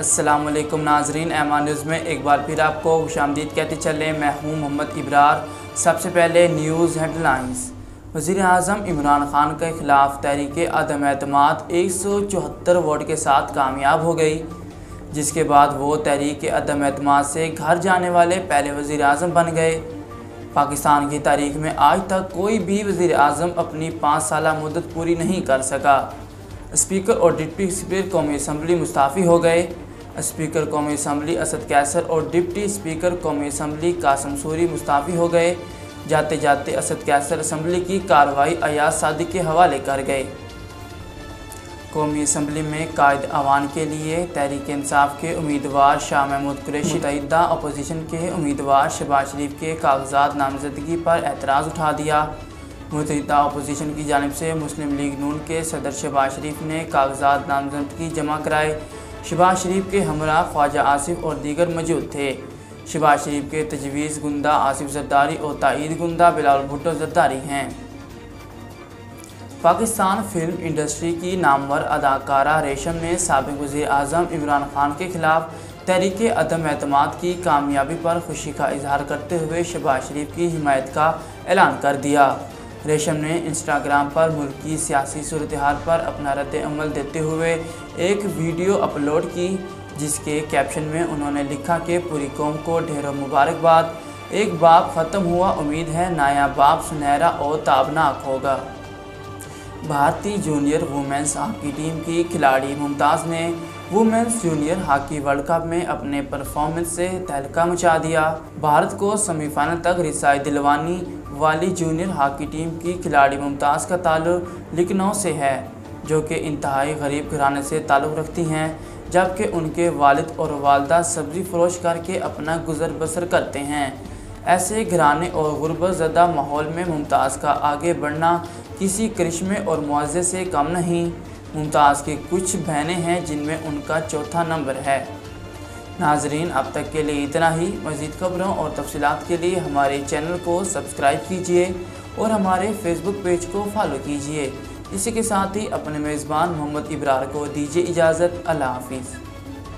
अस्सलामुअलैकुम नाजरीन, एमान न्यूज़ में एक बार फिर आपको खुशामदीद कहते चले। मैं हूँ मोहम्मद इब्रार। सबसे पहले न्यूज़ हेडलाइंस। वज़ीर-ए-आज़म इमरान खान के ख़िलाफ़ तहरीक अदम एतमाद 174 वोट के साथ कामयाब हो गई, जिसके बाद वो तहरीक अदम एतमाद से घर जाने वाले पहले वज़ीर-ए-आज़म बन गए। पाकिस्तान की तारीख में आज तक कोई भी वज़ीर-ए-आज़म अपनी 5 साला मुद्दत पूरी नहीं कर सका। स्पीकर और डिप्टी स्पीकर कौमी असम्बली मुस्ताफ़ी हो गए। स्पीकर कौमी असम्बली असद कैसर और डिप्टी स्पीकर कौमी असम्बली कासिम सूरी मुस्ताफ़ी हो गए। जाते जाते असद कैसर असम्बली की कार्रवाई अयाज सादिक के हवाले कर गए। कौमी असम्बली में कायद अवान के लिए तहरीक इंसाफ के उम्मीदवार शाह महमूद कुरैशी मुतहिदा अपोजिशन के उम्मीदवार शहबाज शरीफ के कागजात नामजदगी पर एतराज़ उठा दिया। मुतहिदा अपोजिशन की जानिब से मुस्लिम लीग नून के सदर शहबाज शरीफ ने कागजात नामजदगी जमा कराए। शहबाज शरीफ के हमरा ख्वाजा आसिफ और दीगर मौजूद थे। शहबाज शरीफ के तजवीज़ गुंदा आसिफ जरदारी और ताईद गुंदा बिलाल भुट्टो जरदारी हैं। पाकिस्तान फिल्म इंडस्ट्री की नामवर अदाकारा रेशम ने साबिक़ वज़ीर-ए-आज़म इमरान खान के ख़िलाफ़ तहरीक अदम एतमाद की कामयाबी पर खुशी का इजहार करते हुए शहबाज शरीफ की हिमायत का ऐलान कर दिया। रेशम ने इंस्टाग्राम पर मुल्क की सियासी सूरत हाल पर अपना रद्द अमल देते हुए एक वीडियो अपलोड की, जिसके कैप्शन में उन्होंने लिखा कि पूरी कौम को ढेरों मुबारकबाद। एक बाप ख़त्म हुआ, उम्मीद है नया बाप सुनहरा और ताबनाक होगा। भारतीय जूनियर वुमेंस हॉकी टीम की खिलाड़ी मुमताज़ ने women's junior hockey world cup में अपने परफॉर्मेंस से तहलका मचा दिया। भारत को सेमीफाइनल तक रिसाई दिलवाने वाली जूनियर हॉकी टीम की खिलाड़ी मुमताज़ का ताल्लुक लखनऊ से है, जो कि इंतहाई गरीब घराने से ताल्लुक़ रखती हैं, जबकि उनके वालिद और वालदा सब्ज़ी फरोश करके अपना गुजर बसर करते हैं। ऐसे घराने और गुर्बत ज़दा माहौल में मुमताज़ का आगे बढ़ना किसी करिश्मे और मुआवजे से कम नहीं। मुमताज़ की कुछ बहनें हैं जिनमें उनका चौथा नंबर है। नाजरीन, अब तक के लिए इतना ही। मज़ीद खबरों और तफसीलात के लिए हमारे चैनल को सब्सक्राइब कीजिए और हमारे फेसबुक पेज को फॉलो कीजिए। इसी के साथ ही अपने मेज़बान मोहम्मद इब्रार को दीजिए इजाज़त। अल्लाह हाफिज़।